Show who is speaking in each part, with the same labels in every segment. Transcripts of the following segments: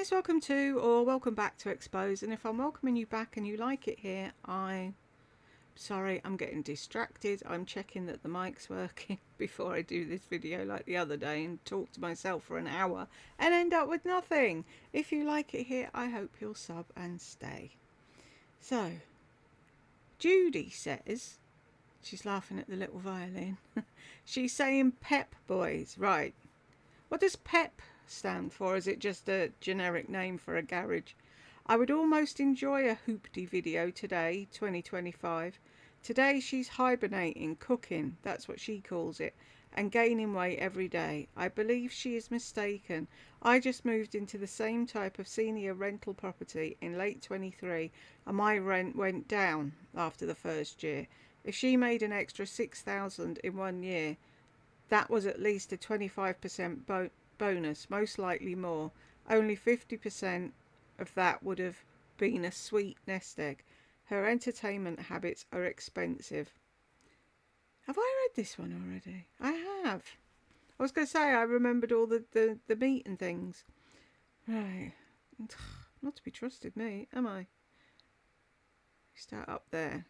Speaker 1: Guys, welcome to or welcome back to Expose. And if I'm welcoming you back and you like it here, sorry, I'm getting distracted. I'm checking that the mic's working before I do this video like the other day and talk to myself for an hour and end up with nothing. If you like it here, I hope you'll sub and stay. So, Judy says, she's laughing at the little violin. She's saying Pep Boys, right. What does Pep stand for? Is it just a generic name for a garage? I would almost enjoy a hoopty video today, 2025. Today she's hibernating, cooking, that's what she calls it, and gaining weight every day. I believe she is mistaken. I just moved into the same type of senior rental property in late 23 and my rent went down after the first year. If she made an extra 6,000 in 1 year, that was at least a 25% bonus, most likely more. Only 50% of that would have been a sweet nest egg. Her entertainment habits are expensive. Have I read this one already? I have. I was going to say I remembered all the meat and things. Right. Not to be trusted, me, am I? Start up there.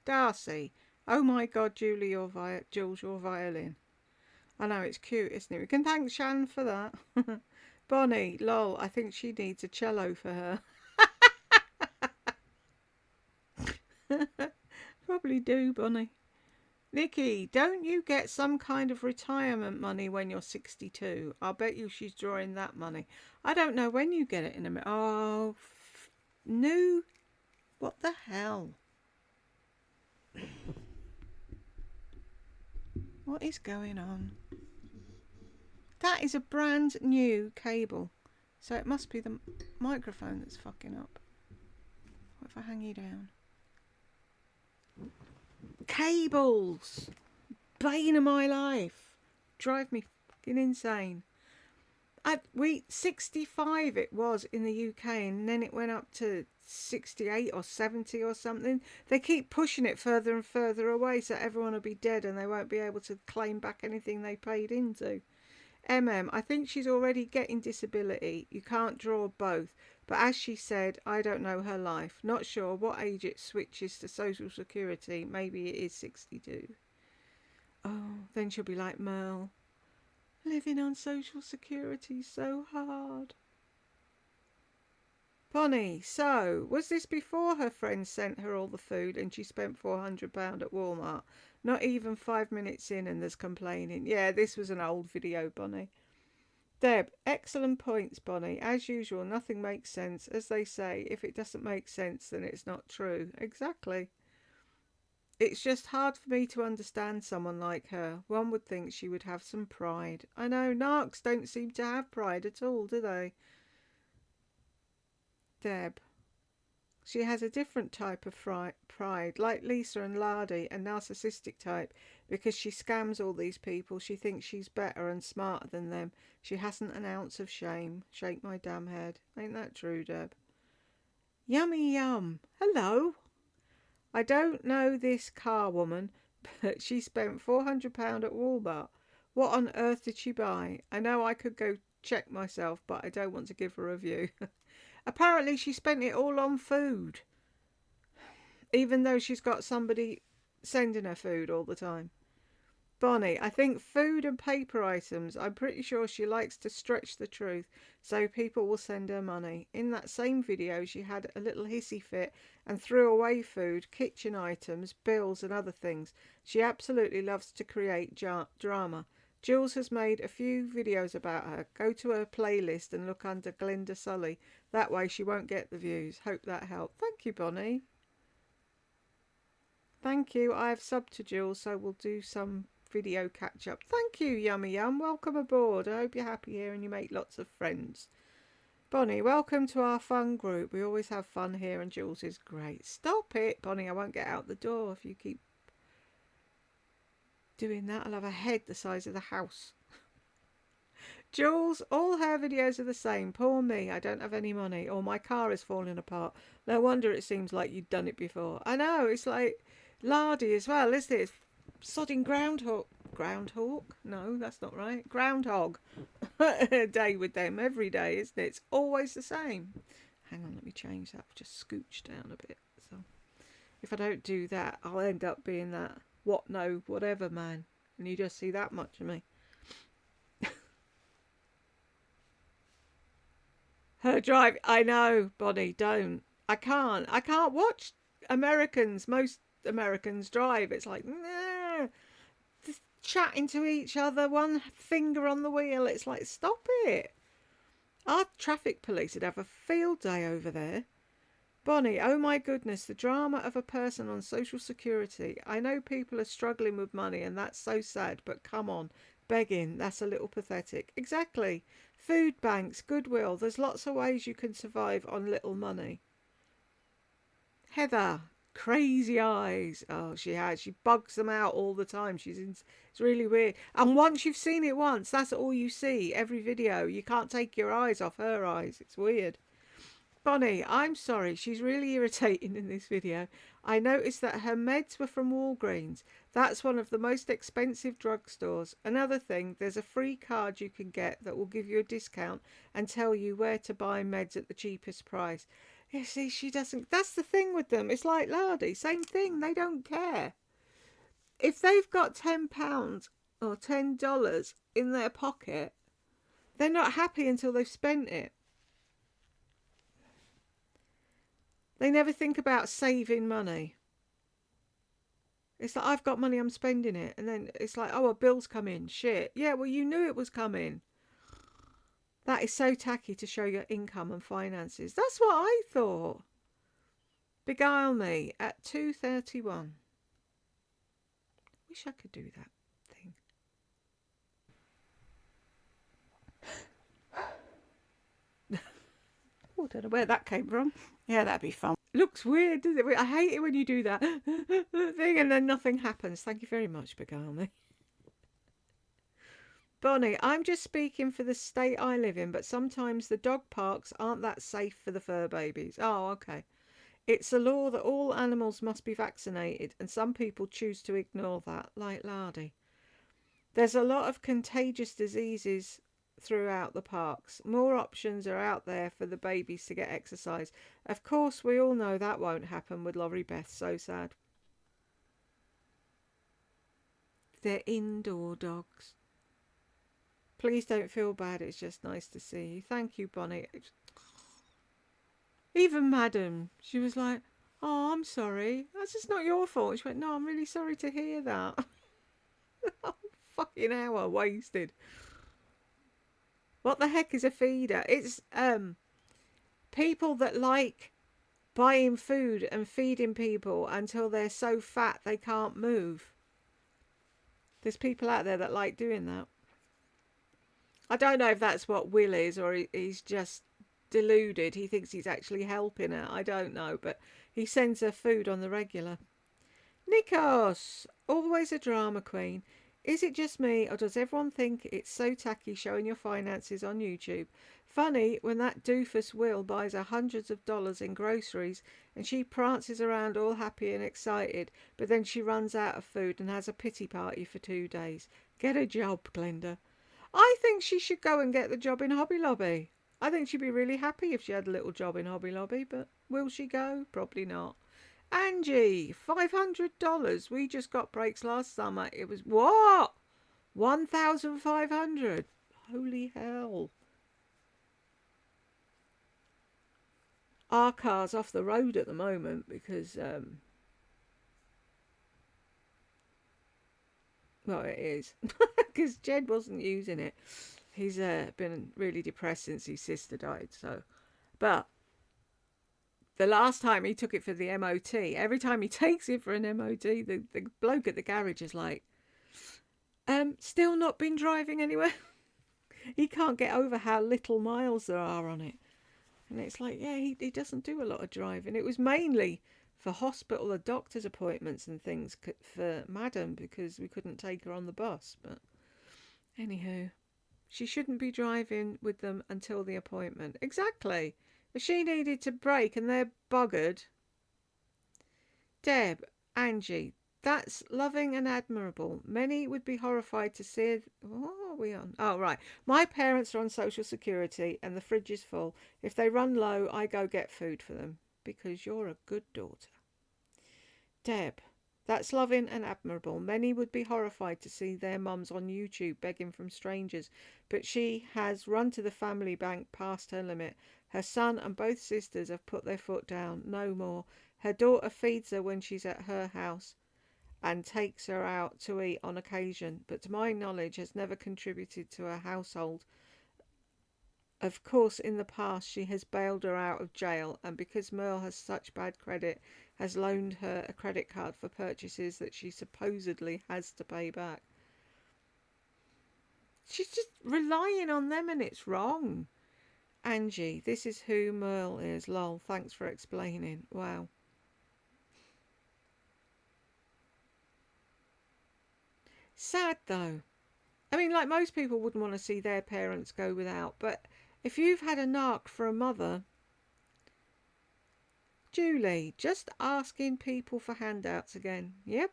Speaker 1: Darcy. Oh my God, Jules, your violin. I know, it's cute, isn't it? We can thank Shan for that. Bonnie, lol, I think she needs a cello for her. Probably do, Bonnie. Nikki, don't you get some kind of retirement money when you're 62? I'll bet you she's drawing that money. I don't know when you get it in a minute. Oh, no. What the hell? What is going on? That is a brand new cable. So it must be the microphone that's fucking up. What if I hang you down? Cables! Bane of my life. Drive me fucking insane. 65 it was in the UK, and then it went up to 68 or 70 or something. They keep pushing it further and further away so everyone will be dead and they won't be able to claim back anything they paid into. I think she's already getting disability. You can't draw both. But as she said, I don't know her life. Not sure what age it switches to Social Security. Maybe it is 62. Oh, then she'll be like Merle. Living on Social Security so hard. Bonnie, so, was this before her friends sent her all the food and she spent £400 at Walmart? Not even 5 minutes in and there's complaining. Yeah, this was an old video, Bonnie. Deb, excellent points, Bonnie. As usual, nothing makes sense. As they say, if it doesn't make sense, then it's not true. Exactly. It's just hard for me to understand someone like her. One would think she would have some pride. I know, narcs don't seem to have pride at all, do they? Deb. She has a different type of pride, like Lisa and Lardy, a narcissistic type, because she scams all these people. She thinks she's better and smarter than them. She hasn't an ounce of shame. Shake my damn head. Ain't that true, Deb? Yummy yum. Hello. I don't know this car woman, but she spent £400 at Walmart. What on earth did she buy? I know I could go check myself, but I don't want to give her a review. Apparently she spent it all on food, even though she's got somebody sending her food all the time. Bonnie, I think food and paper items. I'm pretty sure she likes to stretch the truth so people will send her money. In that same video, she had a little hissy fit and threw away food, kitchen items, bills and other things. She absolutely loves to create drama. Jules has made a few videos about her. Go to her playlist and look under Glinda Sully. That way she won't get the views. Hope that helped. Thank you, Bonnie. Thank you. I have subbed to Jules, so we'll do some video catch up. Thank you, Yummy Yum. Welcome aboard. I hope you're happy here and you make lots of friends. Bonnie, welcome to our fun group. We always have fun here and Jules is great. Stop it, Bonnie. I won't get out the door if you keep doing that. I'll have a head the size of the house. Jules, all her videos are the same. Poor me, I don't have any money, or my car is falling apart. No wonder it seems like you'd done it before. I know, it's like Lardy as well, isn't it? It's sodding groundhog. groundhawk. No, that's not right. Groundhog day with them every day, isn't it? It's always the same. Hang on, let me change that. I've just scooched down a bit. So if I don't do that, I'll end up being that what no whatever man, and you just see that much of me. Her drive. I know, Bonnie. Don't. I can't. I can't watch Americans. Most Americans drive. It's like nah, just chatting to each other, one finger on the wheel. It's like stop it. Our traffic police would have a field day over there. Bonnie, oh my goodness, the drama of a person on Social Security. I know people are struggling with money and that's so sad, but come on, begging, that's a little pathetic. Exactly. Food banks, Goodwill, there's lots of ways you can survive on little money. Heather, crazy eyes. Oh, she has. She bugs them out all the time. It's really weird. And once you've seen it once, that's all you see. Every video. You can't take your eyes off her eyes. It's weird. Bonnie, I'm sorry, she's really irritating in this video. I noticed that her meds were from Walgreens. That's one of the most expensive drugstores. Another thing, there's a free card you can get that will give you a discount and tell you where to buy meds at the cheapest price. You see, she doesn't. That's the thing with them. It's like Lardy, same thing. They don't care. If they've got £10 or $10 in their pocket, they're not happy until they've spent it. They never think about saving money. It's like, I've got money, I'm spending it. And then it's like, oh, a bill's come in. Shit. Yeah, well, you knew it was coming. That is so tacky to show your income and finances. That's what I thought. Beguile me at 2:31. Wish I could do that thing. Oh, I don't know where that came from. Yeah, that'd be fun. Looks weird, doesn't it? I hate it when you do that thing and then nothing happens. Thank you very much, Beguile me. Bonnie, I'm just speaking for the state I live in, but sometimes the dog parks aren't that safe for the fur babies. Oh, okay. It's a law that all animals must be vaccinated, and some people choose to ignore that, like Lardy. There's a lot of contagious diseases throughout the parks. More options are out there for the babies to get exercise. Of course, we all know that won't happen with Laurie Beth. So sad. They're indoor dogs. Please don't feel bad. It's just nice to see you. Thank you, Bonnie. Even Madam, she was like, oh, I'm sorry. That's just not your fault. She went, no, I'm really sorry to hear that. Fucking hour wasted. What the heck is a feeder? It's people that like buying food and feeding people until they're so fat they can't move. There's people out there that like doing that. I don't know if that's what Will is or he's just deluded. He thinks he's actually helping her. I don't know, but he sends her food on the regular. Nikos, always a drama queen. Is it just me, or does everyone think it's so tacky showing your finances on YouTube? Funny when that doofus Will buys her hundreds of dollars in groceries and she prances around all happy and excited, but then she runs out of food and has a pity party for 2 days. Get a job, Glenda. I think she should go and get the job in Hobby Lobby. I think she'd be really happy if she had a little job in Hobby Lobby, but will she go? Probably not. Angie, $500. We just got breaks last summer. It was what? 1,500. Holy hell. Our car's off the road at the moment because well, it is because Jed wasn't using it. He's been really depressed since his sister died. So, but the last time he took it for the MOT, every time he takes it for an MOT, the bloke at the garage is like, still not been driving anywhere. He can't get over how little miles there are on it. And it's like, yeah, he doesn't do a lot of driving. It was mainly for hospital or doctor's appointments and things for Madam because we couldn't take her on the bus. But anywho, she shouldn't be driving with them until the appointment. Exactly. If she needed to brake and they're buggered. Deb, Angie, That's loving and admirable. Many would be horrified to see. What are we on? Oh, right. My parents are on Social Security and the fridge is full. If they run low, I go get food for them because you're a good daughter. Deb, that's loving and admirable. Many would be horrified to see their mums on YouTube begging from strangers, but she has run to the family bank past her limit. Her son and both sisters have put their foot down. No more. Her daughter feeds her when she's at her house and takes her out to eat on occasion, but to my knowledge has never contributed to her household. Of course, in the past she has bailed her out of jail, and because Merle has such bad credit, has loaned her a credit card for purchases that she supposedly has to pay back. She's just relying on them and it's wrong. Angie, this is who Merle is. Lol, thanks for explaining. Wow. Sad though. I mean, like most people wouldn't want to see their parents go without, but if you've had a narc for a mother, Julie, just asking people for handouts again. Yep.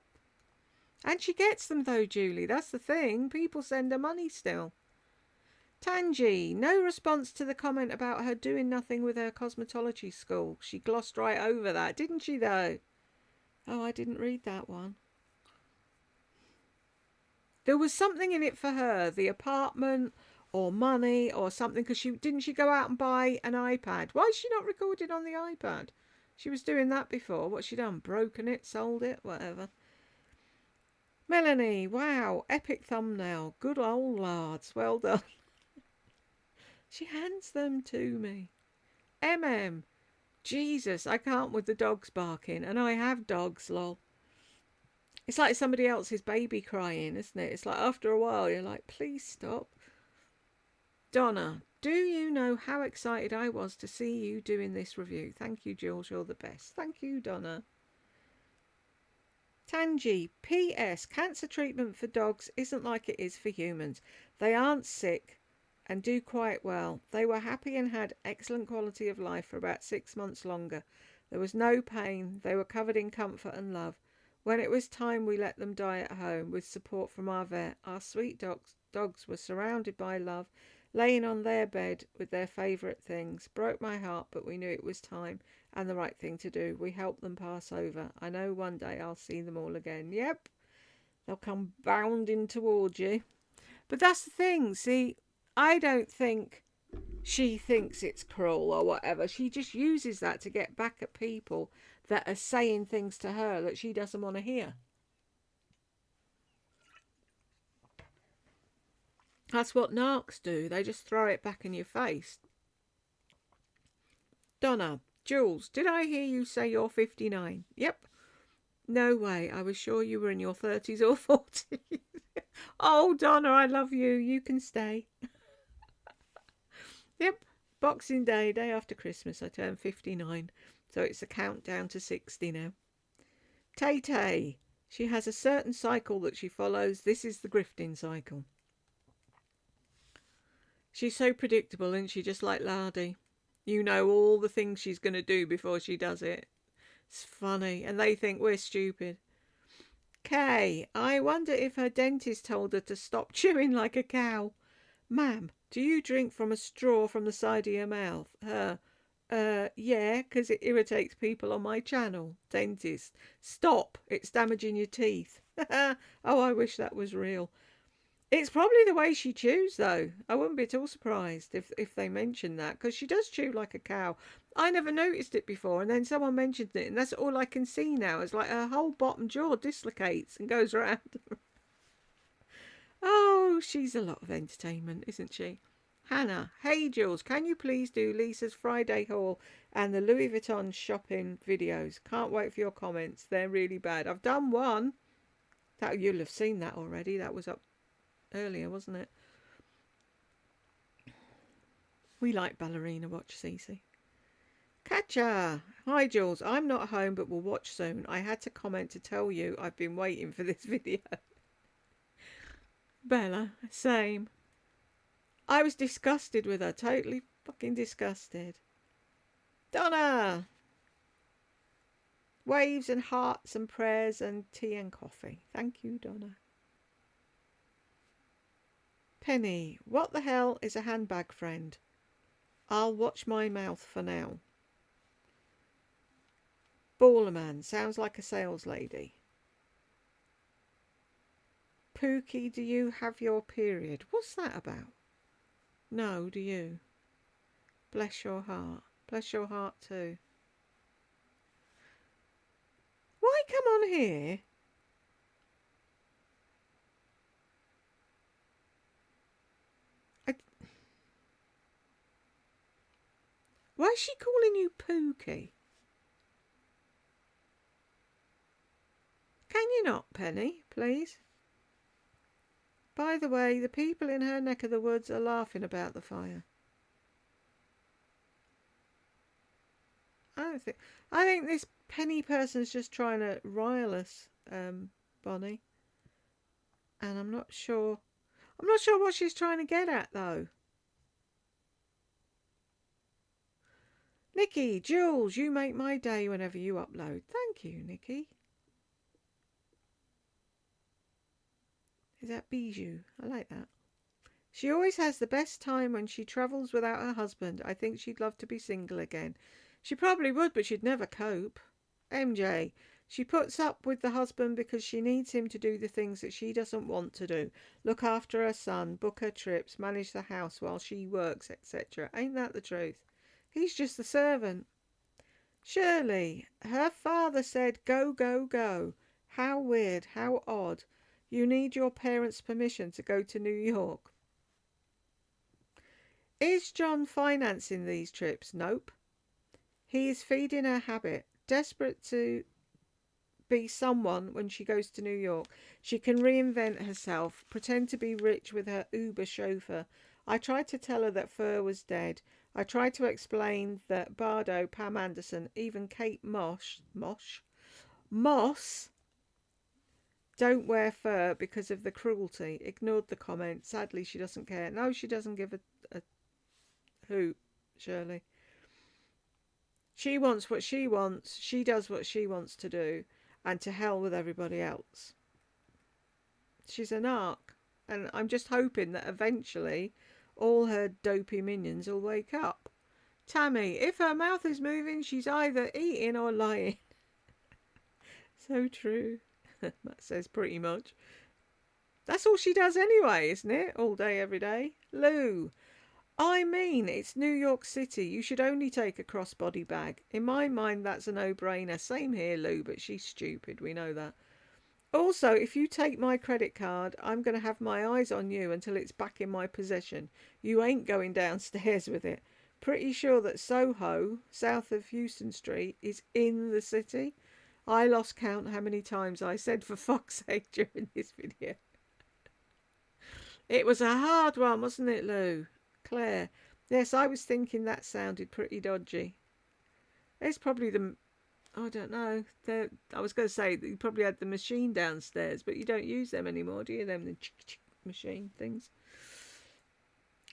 Speaker 1: And she gets them though, Julie. That's the thing. People send her money still. Tangi, no response to the comment about her doing nothing with her cosmetology school. She glossed right over that, didn't she though? Oh, I didn't read that one. There was something in it for her, the apartment or money or something, because she go out and buy an iPad. Why is she not recording on the iPad? She was doing that before. What's she done? Broken it, sold it, whatever. Melanie, wow, epic thumbnail. Good old lads, well done. She hands them to me. Jesus, I can't with the dogs barking, and I have dogs, lol. It's like somebody else's baby crying, isn't it? It's like after a while you're like, please stop. Donna, do you know how excited I was to see you doing this review? Thank you, Jules, you're the best. Thank you, Donna. Tangi, P.S. Cancer treatment for dogs isn't like it is for humans. They aren't sick and do quite well. They were happy and had excellent quality of life for about 6 months longer. There was no pain. They were covered in comfort and love. When it was time, we let them die at home with support from our vet. Our sweet dogs were surrounded by love, laying on their bed with their favourite things. Broke my heart, but we knew it was time and the right thing to do. We helped them pass over. I know one day I'll see them all again. Yep, they'll come bounding towards you. But that's the thing, see, I don't think she thinks it's cruel or whatever. She just uses that to get back at people that are saying things to her that she doesn't want to hear. That's what narcs do. They just throw it back in your face. Donna, Jules, did I hear you say you're 59? Yep. No way. I was sure you were in your 30s or 40s. Oh, Donna, I love you. You can stay. Yep. Boxing Day, day after Christmas, I turned 59. So it's a countdown to 60 now. Tay-Tay. She has a certain cycle that she follows. This is the grifting cycle. She's so predictable, isn't she? Just like Lardy. You know all the things she's going to do before she does it. It's funny. And they think we're stupid. Kay, I wonder if her dentist told her to stop chewing like a cow. Ma'am, do you drink from a straw from the side of your mouth? Yeah, 'cause it irritates people on my channel. Dentist, stop. It's damaging your teeth. Oh, I wish that was real. It's probably the way she chews, though. I wouldn't be at all surprised if they mentioned that, because she does chew like a cow. I never noticed it before, and then someone mentioned it, and that's all I can see now. It's like her whole bottom jaw dislocates and goes around. Oh, she's a lot of entertainment, isn't she? Hannah, hey Jules, can you please do Lisa's Friday haul and the Louis Vuitton shopping videos? Can't wait for your comments. They're really bad. I've done one. That you'll have seen that already. That was up earlier, wasn't it? We like ballerina watch, Cece. Catcher! Hi Jules, I'm not home but will watch soon. I had to comment to tell you I've been waiting for this video. Bella, same. I was disgusted with her, totally fucking disgusted. Donna! Waves and hearts and prayers and tea and coffee. Thank you, Donna. Penny, what the hell is a handbag friend? I'll watch my mouth for now. Ballerman, sounds like a sales lady. Pookie, do you have your period? What's that about? No, do you? Bless your heart. Bless your heart too. Why come on here? Why is she calling you Pookie? Can you not, Penny, please? By the way, the people in her neck of the woods are laughing about the fire. I think this Penny person's just trying to rile us, Bonnie. And I'm not sure what she's trying to get at though. Nikki, Jules, you make my day whenever you upload. Thank you, Nikki. Is that Bijou? I like that. She always has the best time when she travels without her husband. I think she'd love to be single again. She probably would, but she'd never cope. MJ, she puts up with the husband because she needs him to do the things that she doesn't want to do. Look after her son, book her trips, manage the house while she works, etc. Ain't that the truth? He's just the servant. Shirley, her father said go, go, go. How weird, how odd. You need your parents' permission to go to New York. Is John financing these trips? Nope. He is feeding her habit. Desperate to be someone when she goes to New York. She can reinvent herself, pretend to be rich with her Uber chauffeur. I tried to tell her that Fur was dead. I tried to explain that Bardo, Pam Anderson, even Kate Moss don't wear fur because of the cruelty. Ignored the comment. Sadly, she doesn't care. No, she doesn't give a hoot, Shirley. She wants what she wants. She does what she wants to do. And to hell with everybody else. She's a narc. And I'm just hoping that eventually all her dopey minions will wake up. Tammy, if her mouth is moving, she's either eating or lying. So true. That says pretty much. That's all she does anyway, isn't it? All day, every day. Lou. I mean, it's New York City. You should only take a crossbody bag. In my mind, that's a no-brainer. Same here, Lou, but she's stupid. We know that. Also, if you take my credit card, I'm going to have my eyes on you until it's back in my possession. You ain't going downstairs with it. Pretty sure that Soho, south of Houston Street, is in the city. I lost count how many times I said for fuck's sake during this video. It was a hard one, wasn't it, Lou? Claire. Yes, I was thinking that sounded pretty dodgy. It's probably I don't know. I was going to say that you probably had the machine downstairs, but you don't use them anymore, do you? Them the machine things.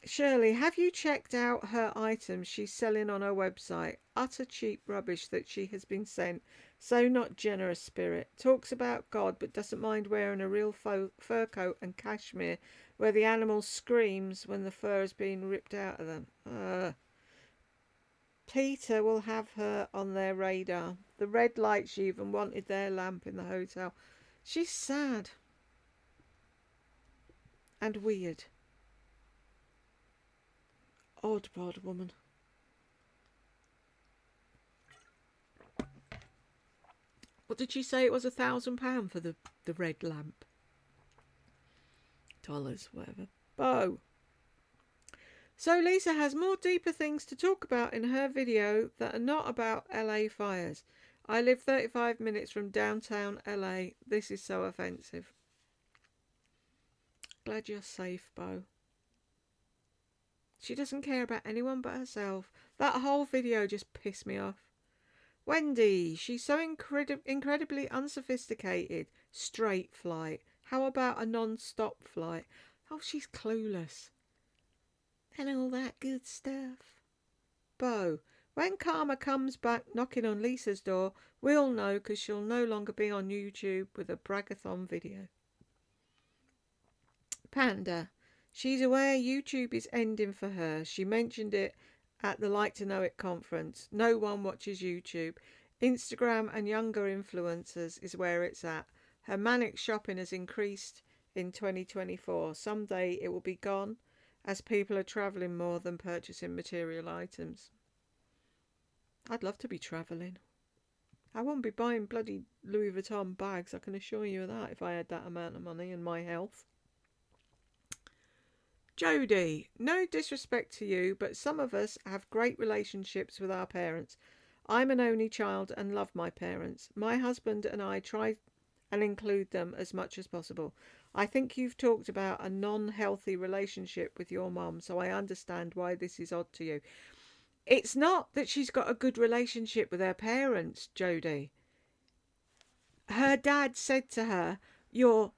Speaker 1: Shirley, have you checked out her items she's selling on her website? Utter cheap rubbish that she has been sent. So not generous spirit. Talks about God but doesn't mind wearing a real fur coat and cashmere where the animal screams when the fur is being ripped out of them. Peter will have her on their radar. The red light, she even wanted their lamp in the hotel. She's sad. And weird. Odd bod woman. What did she say? It was £1,000 for the red lamp. Dollars, whatever. Bo. So Lisa has more deeper things to talk about in her video that are not about LA fires. I live 35 minutes from downtown LA. This is so offensive. Glad you're safe, Bo. She doesn't care about anyone but herself. That whole video just pissed me off. Wendy, she's so incredibly unsophisticated. Straight flight. How about a non-stop flight? Oh, she's clueless. And all that good stuff. Bo, When Karma comes back knocking on Lisa's door, we'll know because she'll no longer be on YouTube with a bragathon video. Panda. She's aware YouTube is ending for her. She mentioned it at the Like to Know It conference. No one watches YouTube. Instagram and younger influencers is where it's at. Her manic shopping has increased in 2024. Someday it will be gone as people are travelling more than purchasing material items. I'd love to be travelling. I wouldn't be buying bloody Louis Vuitton bags, I can assure you of that, if I had that amount of money and my health. Jodie, no disrespect to you, but some of us have great relationships with our parents. I'm an only child and love my parents. My husband and I try and include them as much as possible. I think you've talked about a non-healthy relationship with your mum, so I understand why this is odd to you. It's not that she's got a good relationship with her parents, Jodie. Her dad said to her, your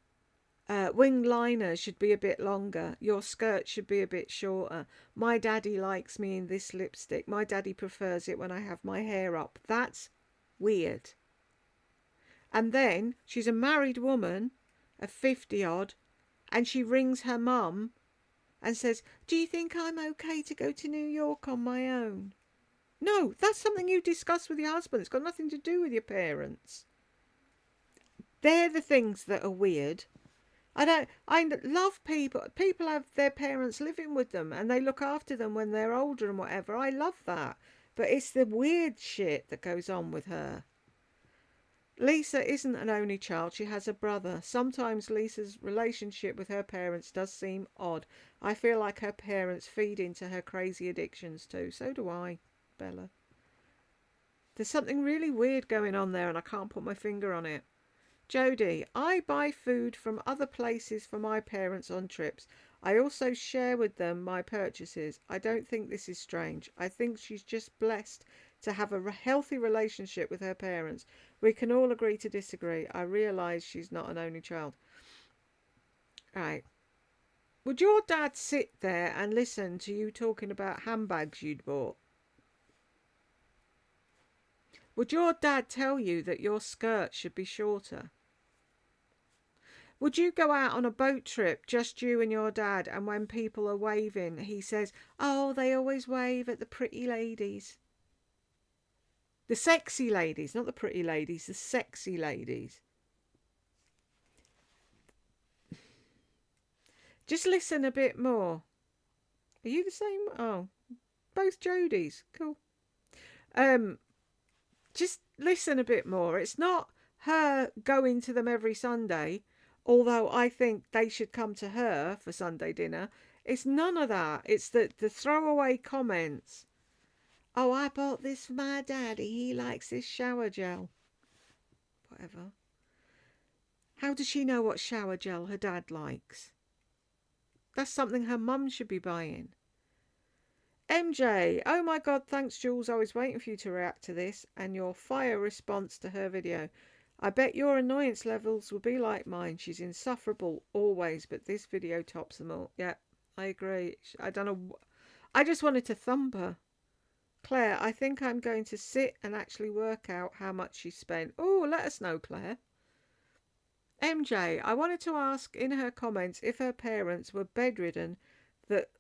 Speaker 1: wing liner should be a bit longer. Your skirt should be a bit shorter. My daddy likes me in this lipstick. My daddy prefers it when I have my hair up. That's weird. And then she's a married woman of 50 odd, and she rings her mum and says, do you think I'm okay to go to New York on my own? No, that's something you discuss with your husband. It's got nothing to do with your parents. They're the things that are weird. I love people. People have their parents living with them and they look after them when they're older and whatever. I love that. But it's the weird shit that goes on with her. Lisa isn't an only child. She has a brother. Sometimes Lisa's relationship with her parents does seem odd. I feel like her parents feed into her crazy addictions too. So do I, Bella. There's something really weird going on there and I can't put my finger on it. Jodie, I buy food from other places for my parents on trips. I also share with them my purchases. I don't think this is strange. I think she's just blessed to have a healthy relationship with her parents. We can all agree to disagree. I realise she's not an only child. Right. Would your dad sit there and listen to you talking about handbags you'd bought? Would your dad tell you that your skirt should be shorter? Would you go out on a boat trip, just you and your dad, and when people are waving, he says, oh, they always wave at the pretty ladies. The sexy ladies, not the pretty ladies, the sexy ladies. Just listen a bit more. Are you the same? Oh, both Jodies. Cool. Just listen a bit more. It's not her going to them every Sunday, although I think they should come to her for Sunday dinner. It's none of that. It's the throwaway comments. Oh, I bought this for my daddy. He likes this shower gel. Whatever. How does she know what shower gel her dad likes? That's something her mum should be buying. MJ, oh my god, thanks Jules. I was waiting for you to react to this and your fire response to her video. I bet your annoyance levels will be like mine. She's insufferable always, but this video tops them all. Yeah, I agree. I don't know. I just wanted to thump her. Claire, I think I'm going to sit and actually work out how much she spent. Oh, let us know, Claire. MJ, I wanted to ask in her comments if her parents were bedridden that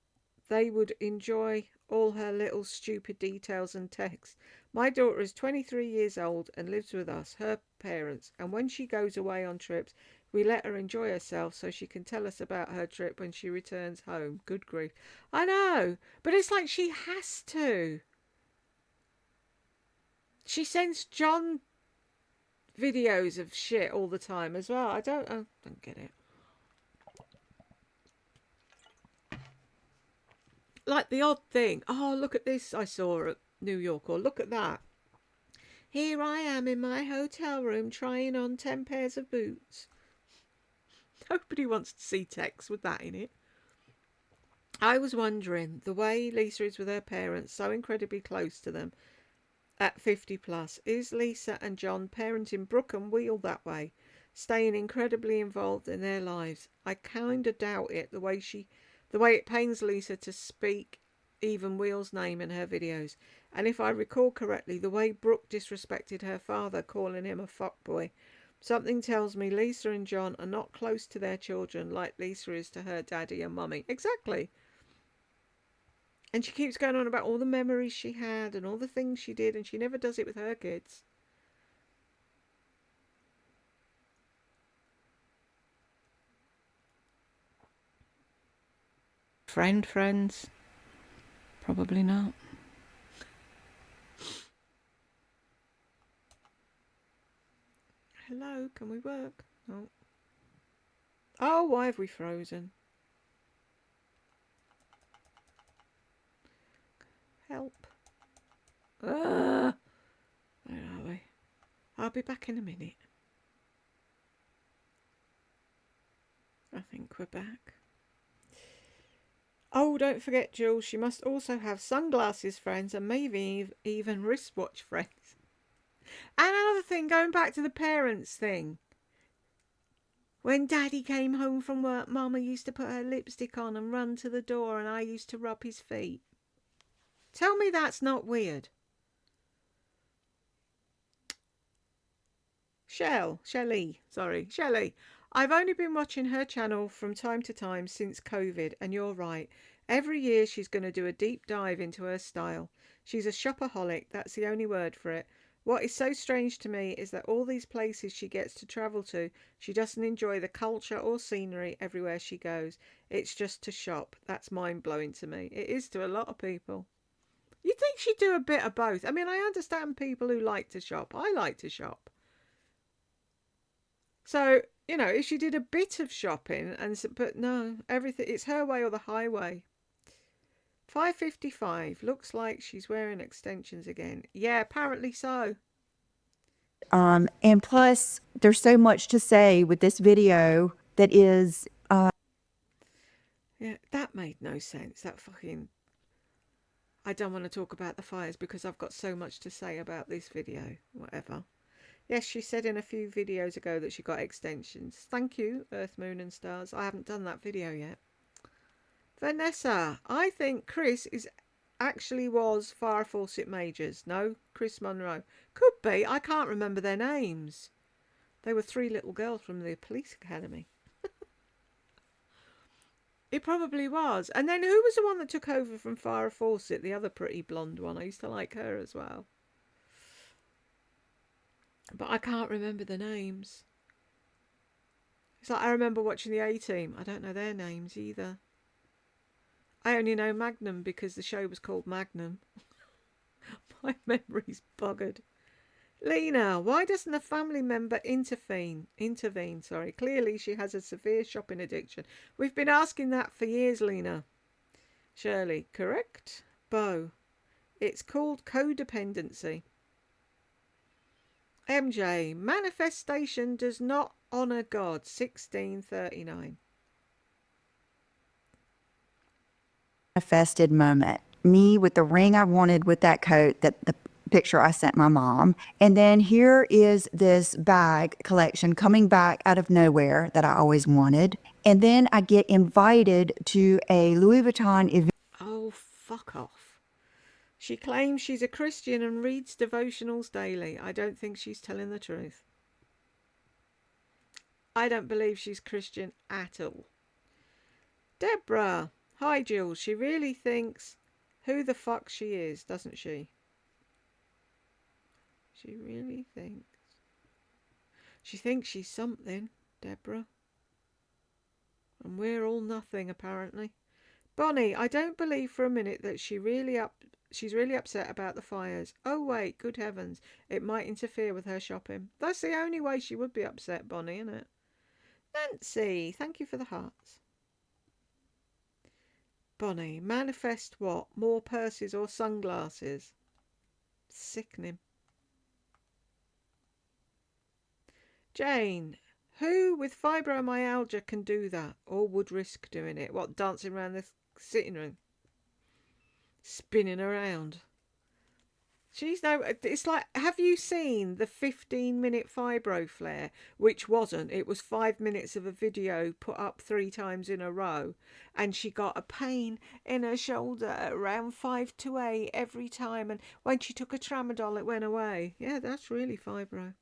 Speaker 1: they would enjoy all her little stupid details and texts. My daughter is 23 years old and lives with us, her parents, and when she goes away on trips, we let her enjoy herself so she can tell us about her trip when she returns home. Good grief. I know, but it's like she has to. She sends John videos of shit all the time as well. I don't get it. Like the odd thing. Oh, look at this I saw at New York, or look at that. Here I am in my hotel room trying on 10 pairs of boots. Nobody wants to see text with that in it. I was wondering, the way Lisa is with her parents, so incredibly close to them, at 50 plus, is Lisa and John parenting Brooke and Wheel that way, staying incredibly involved in their lives? I kind of doubt it, the way it pains Lisa to speak even Wheel's name in her videos. And if I recall correctly, the way Brooke disrespected her father, calling him a fuckboy. Something tells me Lisa and John are not close to their children like Lisa is to her daddy and mummy. Exactly. And she keeps going on about all the memories she had and all the things she did, and she never does it with her kids. Friends? Probably not. Hello, can we work? Oh. Oh, why have we frozen? Help. Where are we? I'll be back in a minute. I think we're back. Oh, don't forget, Jules, she must also have sunglasses friends and maybe even wristwatch friends. And another thing, going back to the parents thing. When Daddy came home from work, Mama used to put her lipstick on and run to the door, and I used to rub his feet. Tell me that's not weird. Shelley. I've only been watching her channel from time to time since COVID, and you're right. Every year she's going to do a deep dive into her style. She's a shopaholic, that's the only word for it. What is so strange to me is that all these places she gets to travel to, she doesn't enjoy the culture or scenery everywhere she goes. It's just to shop. That's mind-blowing to me. It is to a lot of people. You'd think she'd do a bit of both. I mean, I understand people who like to shop. I like to shop. So, you know, if she did a bit of shopping, but no, everything, it's her way or the highway. 5:55, looks like she's wearing extensions again. Yeah, apparently so.
Speaker 2: And plus, there's so much to say with this video that is...
Speaker 1: Yeah, that made no sense. That fucking... I don't want to talk about the fires because I've got so much to say about this video. Whatever. Yes, she said in a few videos ago that she got extensions. Thank you, Earth, Moon and Stars. I haven't done that video yet. Vanessa, I think Chris actually was Farrah Fawcett Majors. No, Chris Monroe. Could be. I can't remember their names. They were 3 little girls from the police academy. It probably was. And then who was the one that took over from Farrah Fawcett? The other pretty blonde one. I used to like her as well. But I can't remember the names. It's like I remember watching the A-Team. I don't know their names either. I only know Magnum because the show was called Magnum. My memory's buggered. Lena, why doesn't a family member intervene? Clearly she has a severe shopping addiction. We've been asking that for years, Lena. Shirley, correct? Bo, it's called codependency. MJ, manifestation does not honour God. 1639.
Speaker 2: Manifested moment. Me with the ring I wanted with that coat, that the picture I sent my mom. And then here is this bag collection coming back out of nowhere that I always wanted. And then I get invited to a Louis Vuitton event.
Speaker 1: Oh, fuck off. She claims she's a Christian and reads devotionals daily. I don't think she's telling the truth. I don't believe she's Christian at all. Deborah. Hi, Jules. She really thinks who the fuck she is, doesn't she? She really thinks. She thinks she's something, Deborah. And we're all nothing, apparently. Bonnie, I don't believe for a minute that she's really upset about the fires. Oh, wait, good heavens. It might interfere with her shopping. That's the only way she would be upset, Bonnie, isn't it? Nancy, thank you for the hearts. Bonnie, manifest what? More purses or sunglasses? Sickening. Jane, who with fibromyalgia can do that or would risk doing it? What, dancing around the sitting room? Spinning around. She's no. It's like, have you seen the 15-minute fibro flare? Which wasn't. It was 5 minutes of a video put up 3 times in a row, and she got a pain in her shoulder at around 5 to 8 every time. And when she took a tramadol, it went away. Yeah, that's really fibro.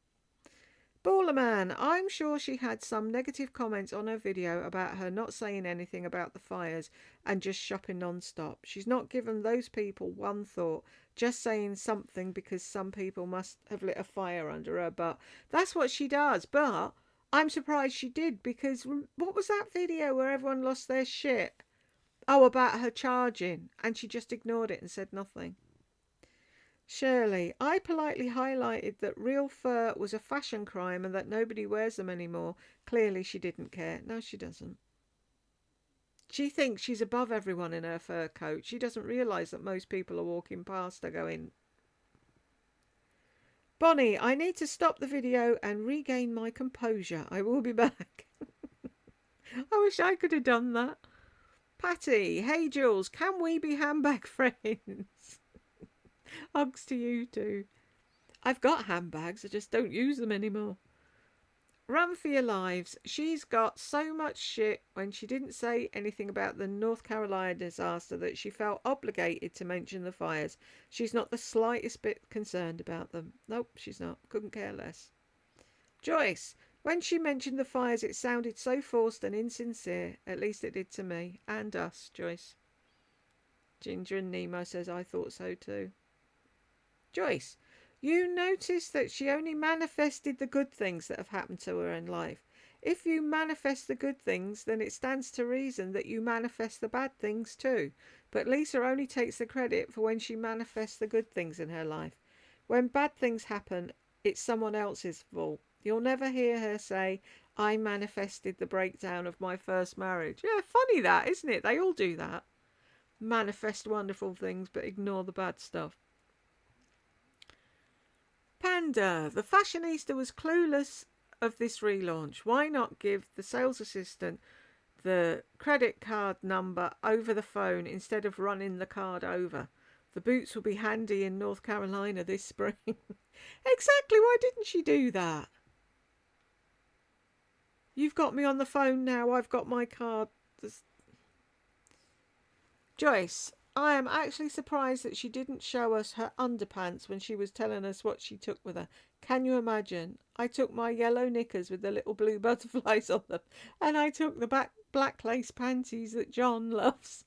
Speaker 1: Ballerman, I'm sure she had some negative comments on her video about her not saying anything about the fires and just shopping non-stop. She's not given those people one thought, just saying something because some people must have lit a fire under her butt. That's what she does, but I'm surprised she did, because what was that video where everyone lost their shit? Oh, about her charging, and she just ignored it and said nothing. Shirley, I politely highlighted that real fur was a fashion crime and that nobody wears them anymore. Clearly she didn't care. No, she doesn't. She thinks she's above everyone in her fur coat. She doesn't realise that most people are walking past her going, Bonnie, I need to stop the video and regain my composure. I will be back. I wish I could have done that. Patty, hey Jules, can we be handbag friends? Hugs to you too. I've got handbags, I just don't use them anymore. Run for your lives. She's got so much shit when she didn't say anything about the North Carolina disaster that she felt obligated to mention the fires. She's not the slightest bit concerned about them. Nope, she's not. Couldn't care less. Joyce, when she mentioned the fires, it sounded so forced and insincere. At least it did to me. And us, Joyce. Ginger and Nemo says, I thought so too. Joyce, you notice that she only manifested the good things that have happened to her in life. If you manifest the good things, then it stands to reason that you manifest the bad things too. But Lisa only takes the credit for when she manifests the good things in her life. When bad things happen, it's someone else's fault. You'll never hear her say, I manifested the breakdown of my first marriage. Yeah, funny that, isn't it? They all do that. Manifest wonderful things, but ignore the bad stuff. Panda, the fashionista was clueless of this relaunch. Why not give the sales assistant the credit card number over the phone instead of running the card over? The boots will be handy in North Carolina this spring. Exactly, why didn't she do that? You've got me on the phone now, I've got my card. Joyce, I am actually surprised that she didn't show us her underpants when she was telling us what she took with her. Can you imagine? I took my yellow knickers with the little blue butterflies on them, and I took the black lace panties that John loves.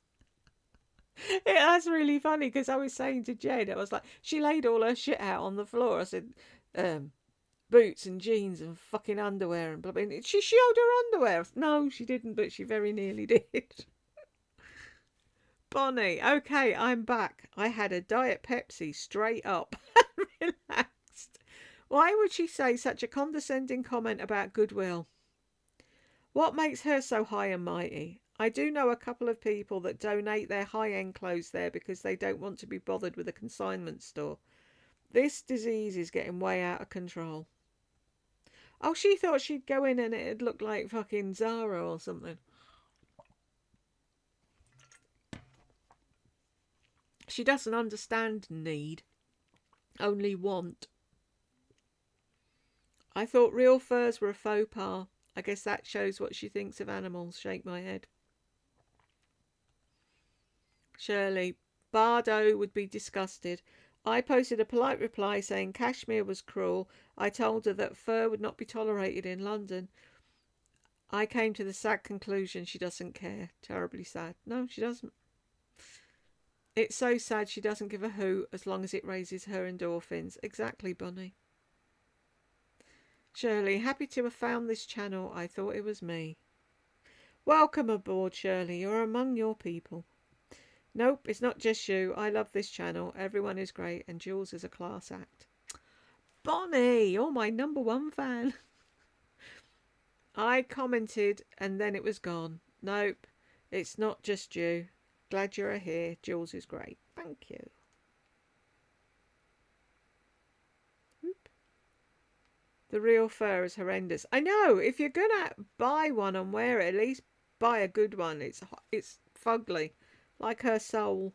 Speaker 1: That's really funny, because I was saying to Jed, I was like, she laid all her shit out on the floor. I said, boots and jeans and fucking underwear and blah, blah. She showed her underwear. No, she didn't, but she very nearly did. Bonnie, okay, I'm back. I had a Diet Pepsi straight up. Relaxed. Why would she say such a condescending comment about goodwill? What makes her so high and mighty? I do know a couple of people that donate their high-end clothes there because they don't want to be bothered with a consignment store. This disease is getting way out of control. Oh, she thought she'd go in and it'd look like fucking Zara or something. She doesn't understand need, only want. I thought real furs were a faux pas. I guess that shows what she thinks of animals. Shake my head. Shirley, Bardo would be disgusted. I posted a polite reply saying cashmere was cruel. I told her that fur would not be tolerated in London. I came to the sad conclusion she doesn't care. Terribly sad. No, she doesn't. It's so sad she doesn't give a hoot as long as it raises her endorphins. Exactly, Bonnie. Shirley, happy to have found this channel. I thought it was me. Welcome aboard, Shirley. You're among your people. Nope, it's not just you. I love this channel. Everyone is great, and Jules is a class act. Bonnie, you're my #1 fan. I commented, and then it was gone. Nope, it's not just you. Glad you're here. Jules is great. Thank you. Oop. The real fur is horrendous. I know. If you're gonna buy one and wear it, at least buy a good one. It's fugly, like her soul.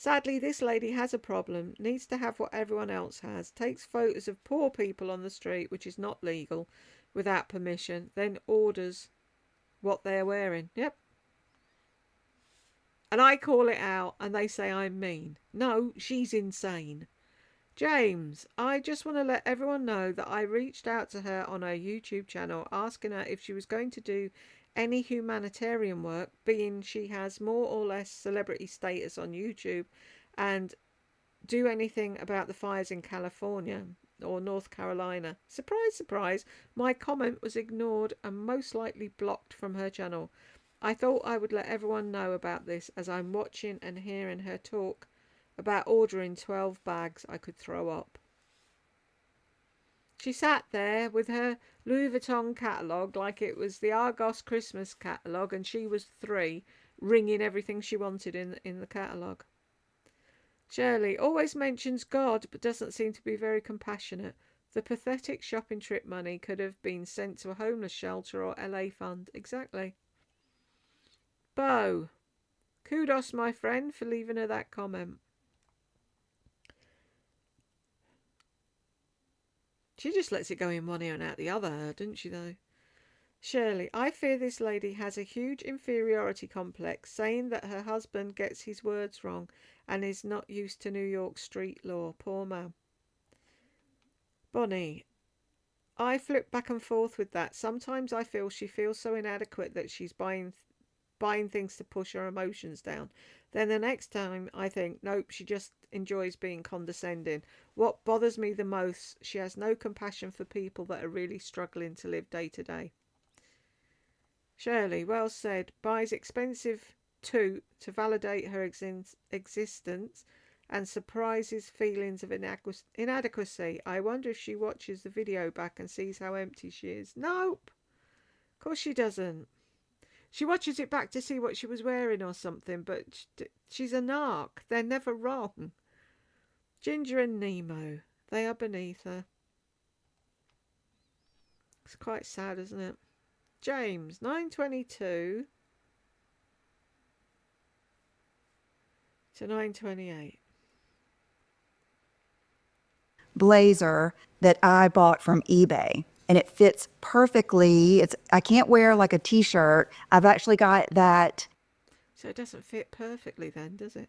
Speaker 1: Sadly, this lady has a problem, needs to have what everyone else has, takes photos of poor people on the street, which is not legal, without permission, then orders what they're wearing. Yep. And I call it out and they say I'm mean. No, she's insane. James, I just want to let everyone know that I reached out to her on her YouTube channel asking her if she was going to do any humanitarian work, being she has more or less celebrity status on YouTube, and do anything about the fires in California or North Carolina. Surprise, surprise, my comment was ignored and most likely blocked from her channel. I thought I would let everyone know about this as I'm watching and hearing her talk about ordering 12 bags I could throw up. She sat there with her Louis Vuitton catalogue like it was the Argos Christmas catalogue, and she was 3, ringing everything she wanted in the catalogue. Shirley always mentions God but doesn't seem to be very compassionate. The pathetic shopping trip money could have been sent to a homeless shelter or LA fund. Exactly. Bo, kudos, my friend, for leaving her that comment. She just lets it go in one ear and out the other, doesn't she, though? Shirley, I fear this lady has a huge inferiority complex, saying that her husband gets his words wrong and is not used to New York street law. Poor man. Bonnie, I flip back and forth with that. Sometimes I feel she feels so inadequate that she's buying things to push her emotions down. Then the next time I think, nope, she just enjoys being condescending. What bothers me the most, she has no compassion for people that are really struggling to live day to day. Shirley, well said, buys expensive to validate her existence and surprises feelings of inadequacy. I wonder if she watches the video back and sees how empty she is. Nope, of course she doesn't. She watches it back to see what she was wearing or something, but she's a narc. They're never wrong. Ginger and Nemo, they are beneath her. It's quite sad, isn't it? James, 9:22 to 9:28.
Speaker 2: Blazer that I bought from eBay, and it fits perfectly. I can't wear like a t-shirt. I've actually got that.
Speaker 1: So it doesn't fit perfectly then, does it?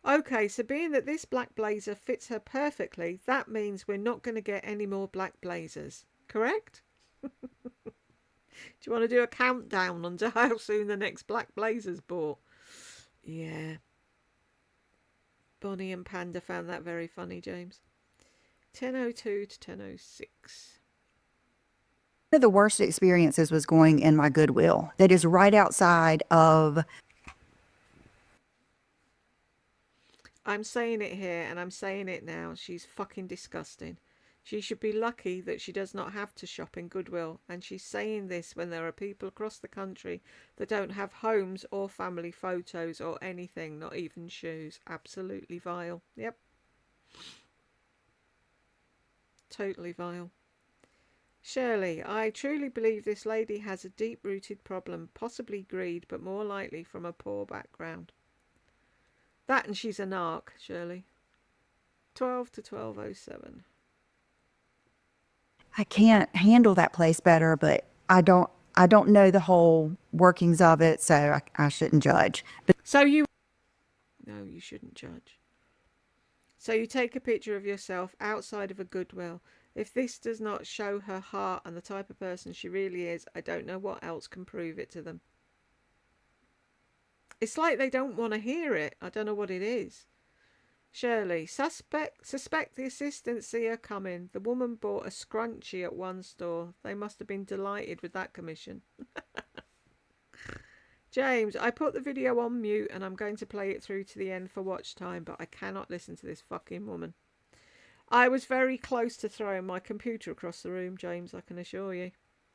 Speaker 1: Okay, so being that this black blazer fits her perfectly, that means we're not going to get any more black blazers, correct? Do you want to do a countdown on to how soon the next black blazer's bought? Yeah. Bonnie and Panda found that very funny, James. 10:02 to 10:06.
Speaker 2: One of the worst experiences was going in my Goodwill that is right outside of.
Speaker 1: I'm saying it here and I'm saying it now. She's fucking disgusting. She should be lucky that she does not have to shop in Goodwill, and she's saying this when there are people across the country that don't have homes or family photos or anything, not even shoes. Absolutely vile. Yep. Totally vile. Shirley, I truly believe this lady has a deep-rooted problem, possibly greed, but more likely from a poor background. That and she's a narc, Shirley. 12 to 12:07.
Speaker 2: I can't handle that place better, but I don't know the whole workings of it, so I shouldn't judge. But
Speaker 1: So you... No, you shouldn't judge. So you take a picture of yourself outside of a Goodwill. If this does not show her heart and the type of person she really is, I don't know what else can prove it to them. It's like they don't want to hear it. I don't know what it is. Shirley, suspect the assistants see her coming. The woman bought a scrunchie at one store. They must have been delighted with that commission. James, I put the video on mute and I'm going to play it through to the end for watch time, but I cannot listen to this fucking woman. I was very close to throwing my computer across the room, James, I can assure you.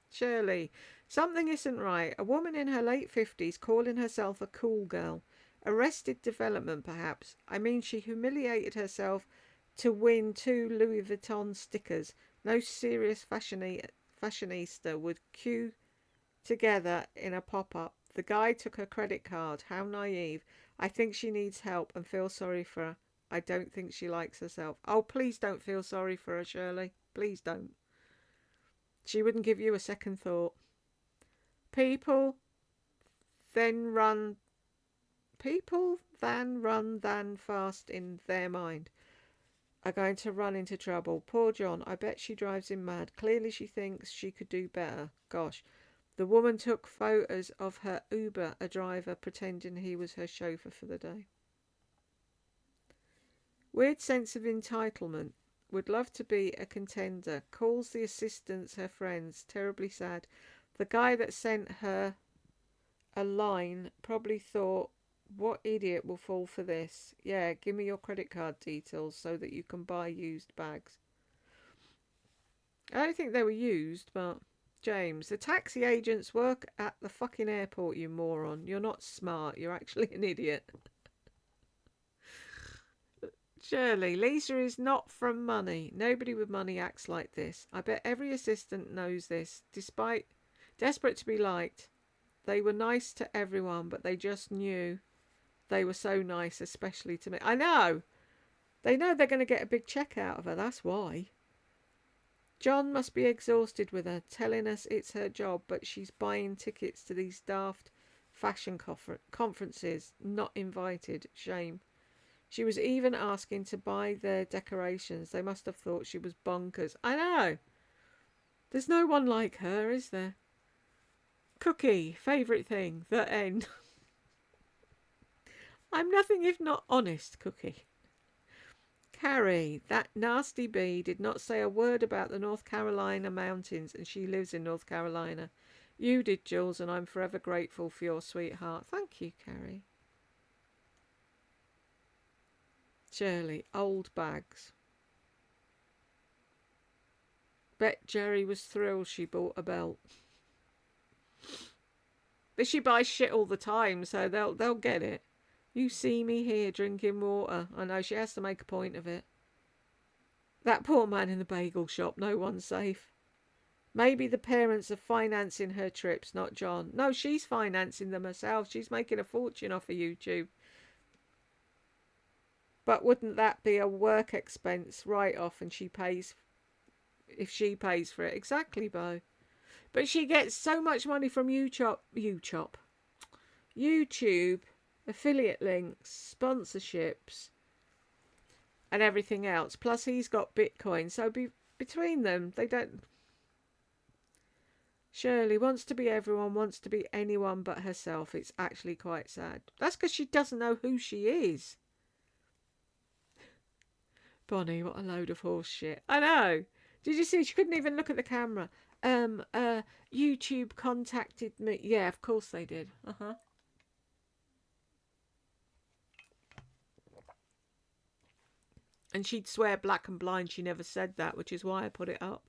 Speaker 1: Shirley, something isn't right. A woman in her late 50s calling herself a cool girl. Arrested development, perhaps. I mean, she humiliated herself to win 2 Louis Vuitton stickers. No serious fashionista would queue together in a pop-up The guy took her credit card. How naive. I think she needs help and feel sorry for her. I don't think she likes herself. Oh, please don't feel sorry for her, Shirley. Please don't. She wouldn't give you a second thought. People then run fast in their mind are going to run into trouble. Poor John, I bet she drives him mad. Clearly she thinks she could do better. Gosh. The woman took photos of her Uber, a driver, pretending he was her chauffeur for the day. Weird sense of entitlement. Would love to be a contender. Calls the assistants her friends. Terribly sad. The guy that sent her a line probably thought, what idiot will fall for this? Yeah, give me your credit card details so that you can buy used bags. I don't think they were used, but... James, the taxi agents work at the fucking airport, you moron. You're not smart. You're actually an idiot. Shirley, Lisa is not from money. Nobody with money acts like this. I bet every assistant knows this. Despite desperate to be liked, they were nice to everyone, but they just knew they were so nice, especially to me. I know. They know they're going to get a big check out of her. That's why. John must be exhausted with her, telling us it's her job, but she's buying tickets to these daft fashion conferences, not invited. Shame. She was even asking to buy their decorations. They must have thought she was bonkers. I know. There's no one like her, is there? Cookie, favourite thing, the end. I'm nothing if not honest, Cookie. Carrie, that nasty bee, did not say a word about the North Carolina mountains, and she lives in North Carolina. You did, Jules, and I'm forever grateful for your sweetheart. Thank you, Carrie. Shirley, old bags. Bet Jerry was thrilled she bought a belt. But she buys shit all the time, so they'll get it. You see me here drinking water. I know she has to make a point of it. That poor man in the bagel shop, no one's safe. Maybe the parents are financing her trips, not John. No, she's financing them herself. She's making a fortune off of YouTube. But wouldn't that be a work expense write-off and she pays, if she pays for it? Exactly, Bo. But she gets so much money from YouTube, affiliate links, sponsorships, and everything else. Plus, he's got Bitcoin. So between them, they don't... Shirley wants to be everyone, wants to be anyone but herself. It's actually quite sad. That's because she doesn't know who she is. Bonnie, what a load of horse shit. I know. Did you see? She couldn't even look at the camera. YouTube contacted me. Yeah, of course they did. And she'd swear black and blind she never said that, which is why I put it up.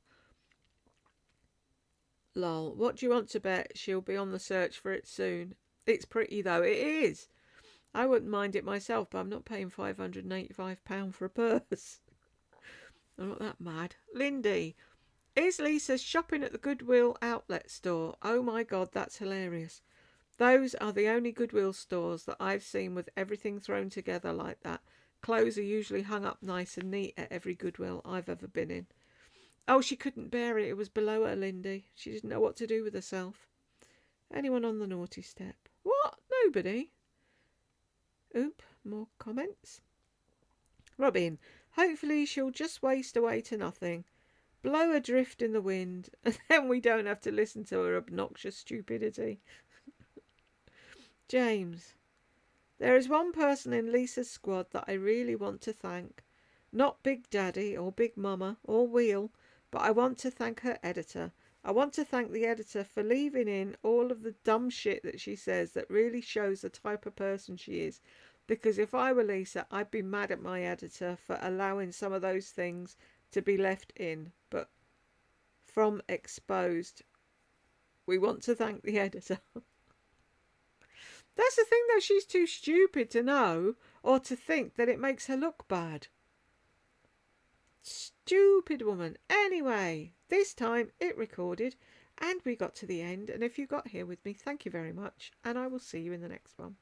Speaker 1: Lol. What do you want to bet? She'll be on the search for it soon. It's pretty, though. It is. I wouldn't mind it myself, but I'm not paying £585 for a purse. I'm not that mad. Lindy. Is Lisa shopping at the Goodwill outlet store? Oh my God, that's hilarious. Those are the only Goodwill stores that I've seen with everything thrown together like that. Clothes are usually hung up nice and neat at every Goodwill I've ever been in. Oh, she couldn't bear it. It was below her, Lindy. She didn't know what to do with herself. Anyone on the naughty step? What? Nobody? Oop, more comments. Robin, hopefully she'll just waste away to nothing. Blow adrift in the wind, and then we don't have to listen to her obnoxious stupidity. James, there is one person in Lisa's squad that I really want to thank. Not Big Daddy or Big Mama or Wheel, but I want to thank her editor. I want to thank the editor for leaving in all of the dumb shit that she says that really shows the type of person she is. Because if I were Lisa, I'd be mad at my editor for allowing some of those things to be left in. But from Exposed, we want to thank the editor. That's the thing, though. She's too stupid to know or to think that it makes her look bad. stupid woman. Anyway, this time it recorded and we got to the end. And if you got here with me, thank you very much. And I will see you in the next one.